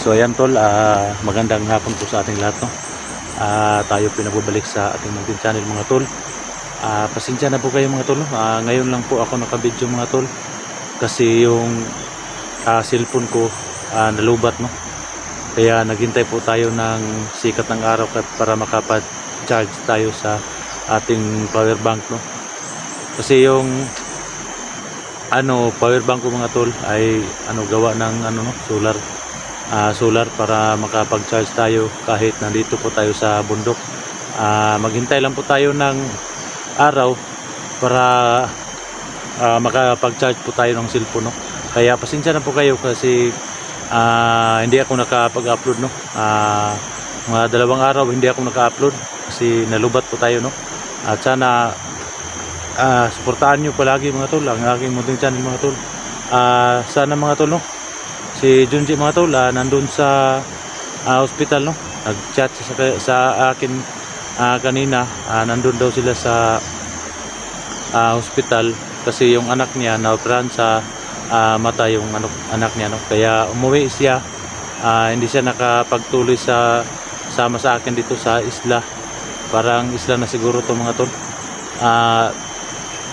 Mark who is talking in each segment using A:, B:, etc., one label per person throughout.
A: So ayan tol, magandang hapon po sa ating lahat, no? Tayo pinagbabalik sa ating munting channel mga tol. Pasensya na po kayo mga tol, no? Ngayon lang po ako nakabidyo mga tol. Kasi yung cellphone ko nalubat, no? Kaya naghintay po tayo ng sikat ng araw para makapag-charge tayo sa ating power bank, no? Kasi yung power bank ko mga tol ay gawa ng solar para makapag-charge tayo kahit nandito po tayo sa bundok. Maghintay lang po tayo ng araw para makapag-charge po tayo ng cellphone, no? Kaya pasensya na po kayo kasi hindi ako nakapag-upload, no? Mga 2 araw hindi ako naka-upload kasi nalubat po tayo, no? At sana suportahan nyo palagi mga tol ang aking munting channel mga tol. Sana mga tol, no? Si Junji mga tol nandun sa hospital, no? Nag-chat sa akin kanina. Nandun daw sila sa hospital kasi yung anak niya na-operahan sa mata yung anak niya, no? Kaya umuwi siya. Hindi siya nakapagtuloy sama sa akin dito sa isla. Parang isla na siguro to mga tol.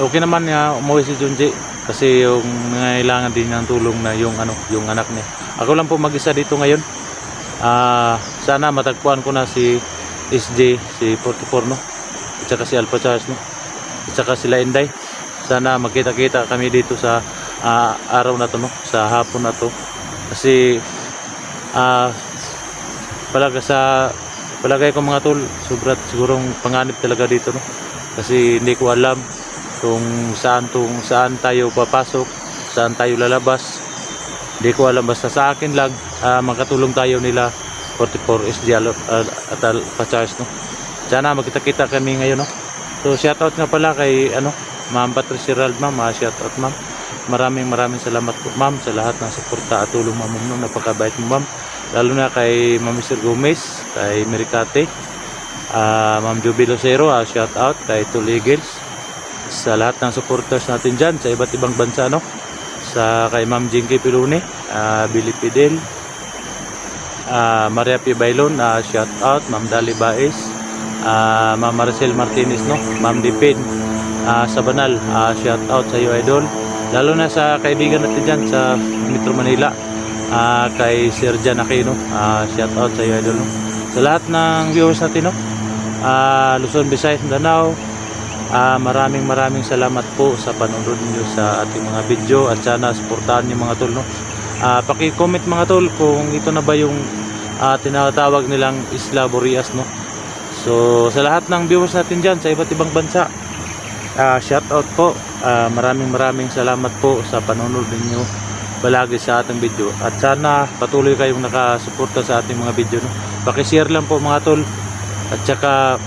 A: Okay naman niya umuwi si Junji kasi yung nangailangan din ng tulong na yung anak niya. Ako lang po mag-isa dito ngayon. Sana matagpuan ko na si SJ, si 44, no? At saka si Alpha Charles, no? At saka sila Inday. Sana magkita-kita kami dito sa araw na to, no? Sa hapon na to. Kasi palagay ko mga tol, sigurong panganib talaga dito, no? Kasi hindi ko alam kung saan tayo papasok, saan tayo lalabas. Hindi ko alam, basta sa akin lang makatulong tayo nila 44 SG at Alpha Charles, no? Sana magkita-kita kami ngayon, no? So shoutout nga pala kay Ma'am Patricia Rald, ma'am. Shoutout ma'am. Maraming salamat po ma'am sa lahat ng suporta at tulong ma'am, no? Napakabait mo ma'am. Lalo na kay Ma'am Mr. Gomez, kay Mericate, Ma'am Juby Lucero, shoutout kay Tuligils, sa lahat ng supporters natin dyan sa iba't ibang bansa, no? Kay Ma'am Jinky Piluni, Billy Fidel, Maria P. Bailon, shout out. Ma'am Dali Baez, Ma'am Maricel Martinez, no? Ma'am Dipin Sabanal, shout out sa iyo idol. Lalo na sa kaibigan natin dyan sa Metro Manila, kay Sir Jan Aquino, shout out sa iyo idol, no? Sa lahat ng viewers natin, no? Luzon, Visayas, Mindanao, maraming salamat po sa panonood niyo sa ating mga video at sana suportahan niyo mga tol, no? Paki-comment mga tol kung ito na ba yung tinatawag nilang Isla Boreas, no? So sa lahat ng viewers natin diyan sa iba't ibang bansa, shout out po. Maraming salamat po sa panonood niyo palagi sa ating video at sana patuloy kayong nakasuporta sa ating mga video, no? Paki-share lang po mga tol at saka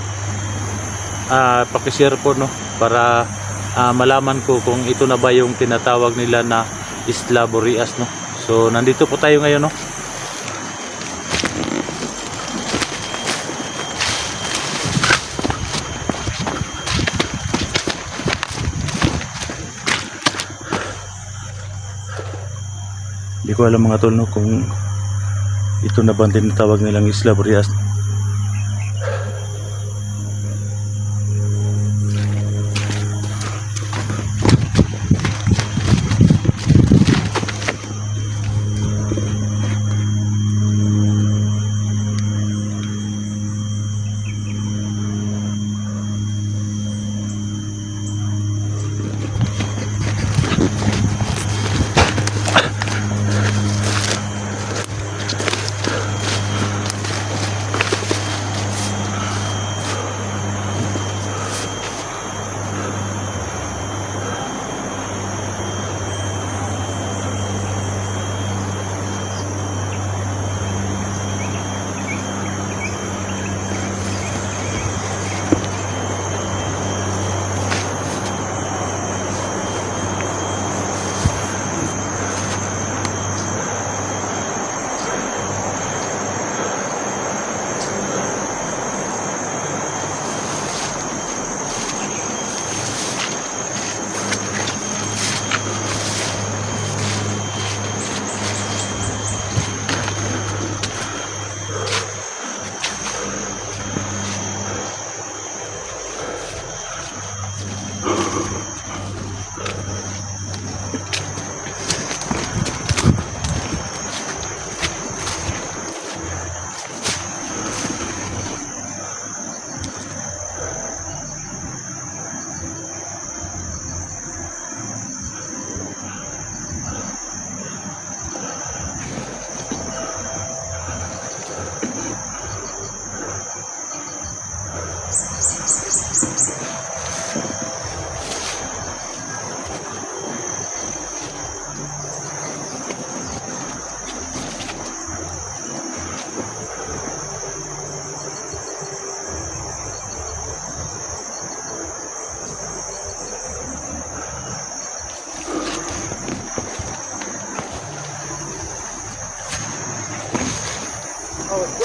A: paki-share po, no? Para malaman ko kung ito na ba yung tinatawag nila na Isla Boreas, no? So nandito po tayo ngayon, no? Hindi ko alam mga tol, no, kung ito na ba ang tinatawag nilang Isla Boreas.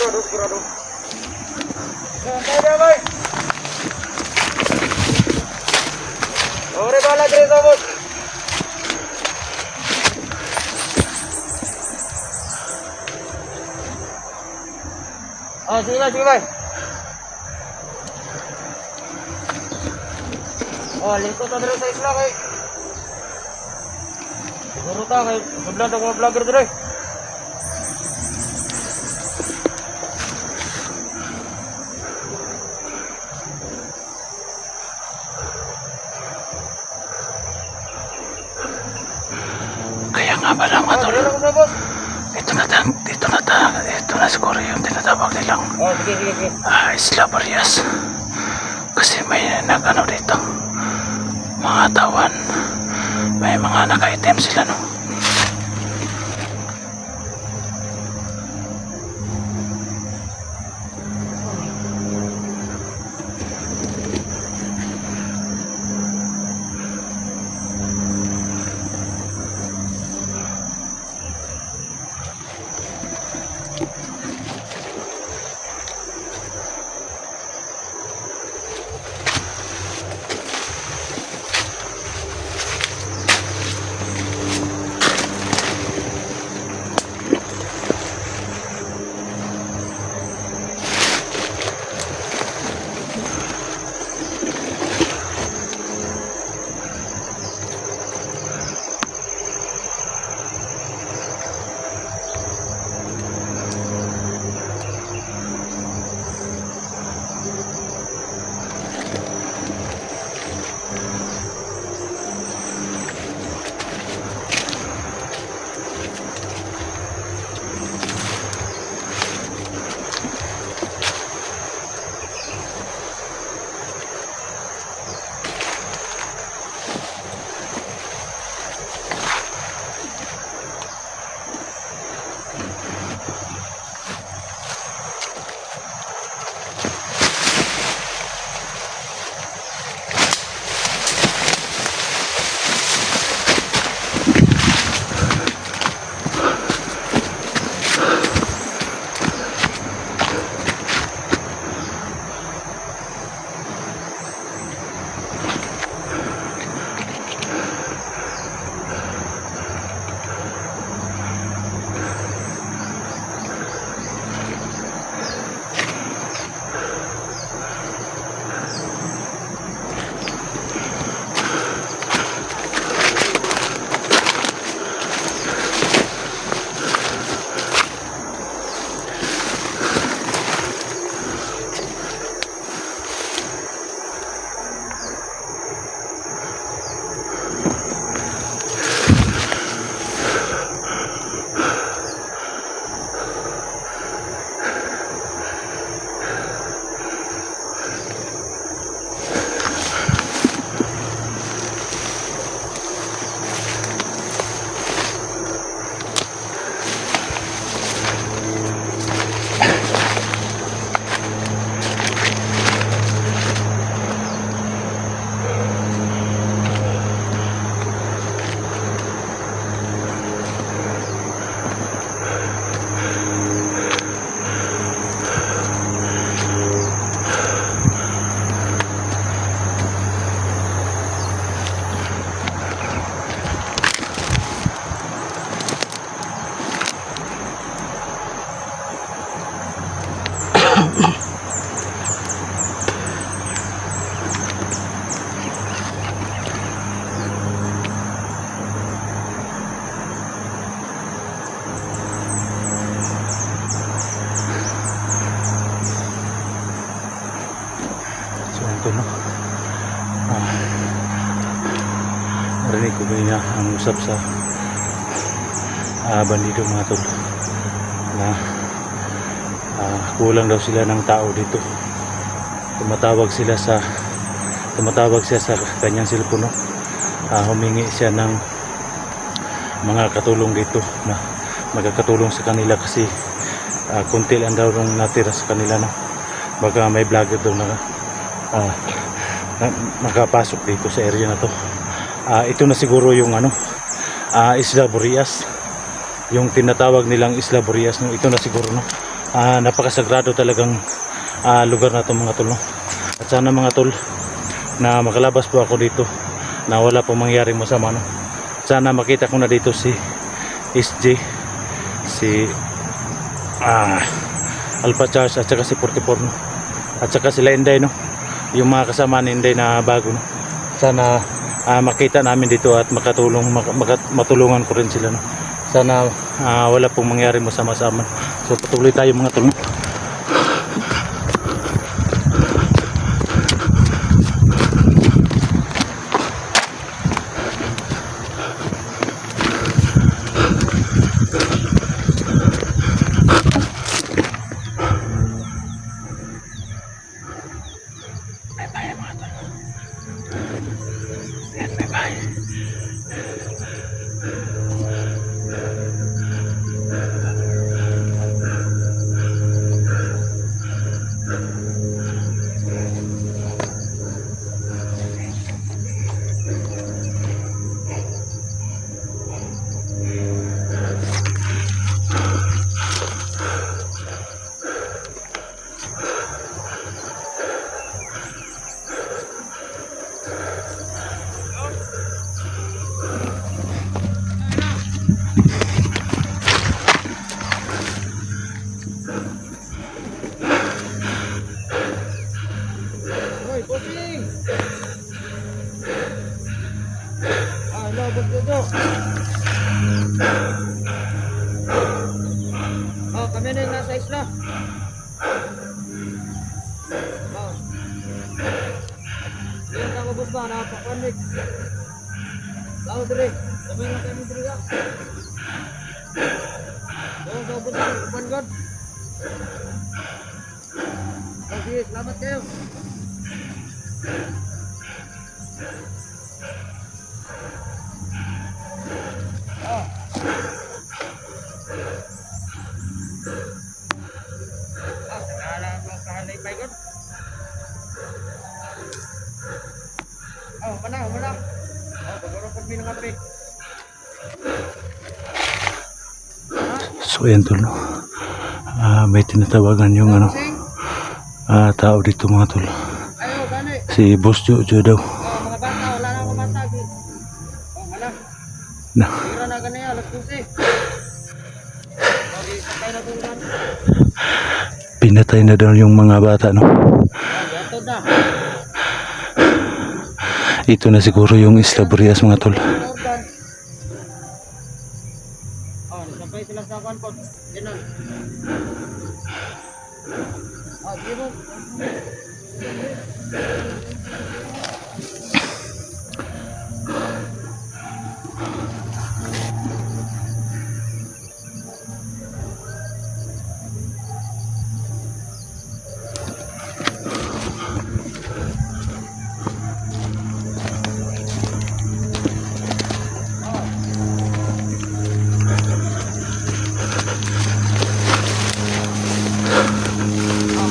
B: sigurado. Kaya boy. Ore bala dire sabot. Sige boy. Lingkod na dire sa isla kay. Siguro ta kay sublan mga vlogger dire.
A: Kaya nga pala mga tol. Ito na siguro yung tinatawag nilang
B: Sige.
A: Isla Barias. Kasi may nagano dito. Mga tawan. May mga naka-item sila no. Narinig ko kanina ang usap sa bandido mga tol na kulang daw sila ng tao dito. Tumatawag siya sa kanyang cellphone, no? Humingi siya ng mga katulong dito na magkakatulong sa kanila kasi kunti lang daw nung natira sa kanila, no? Baka may vlogger daw na nakapasok dito sa area na to. Ito na siguro yung Isla Barias, yung tinatawag nilang Isla Barias, no? Ito na siguro, no? napakasagrado talagang lugar na to mga tol, no? At sana mga tol na makalabas po ako dito na wala pong mangyaring masama, no? Sana makita ko na dito si SJ, si Alpha Charles at saka si 44, no? At saka sila Inday, no? Yung mga kasama ni Inday na bago, no? Sana makita namin dito at matulungan ko rin sila, no? Sana wala pong mangyari masama sa amin. So patuloy tayo mga tol, no?
B: Hoy, bossing! Hello, Boss. Kami na yung nasa isla. Yan ka mo, boss ba? Napaka-convict. Lao, dire. Kami lang kami dire ka. Boss, upan God. Sige, salamat kayo. Sakala ko kahalay pa ikot. Mana. Bagoro pag minangapi.
A: So yan tol, no? May tinatawagan yung tao dito mga tol.
B: Ayo, gani.
A: Si Boss Jojo daw.
B: Mga bata, wala na akong bata. Mana.
A: Na,
B: Tira na gani, alas 12. Sakay na tulan.
A: pinatay na daw yung mga bata, no?
B: Yato na.
A: Ito na siguro yung Isla Burias mga tol.
B: Organ. Nasabay sila sa kanpot. Ganun. Di mo.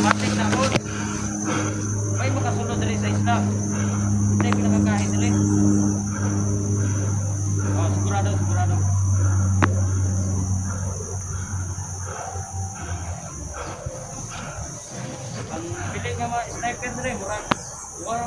B: Matik na po. May makasunod rin sa isla. Hindi pinakakain rin. Sigurado. Ang piling nga mga sniper rin. Murang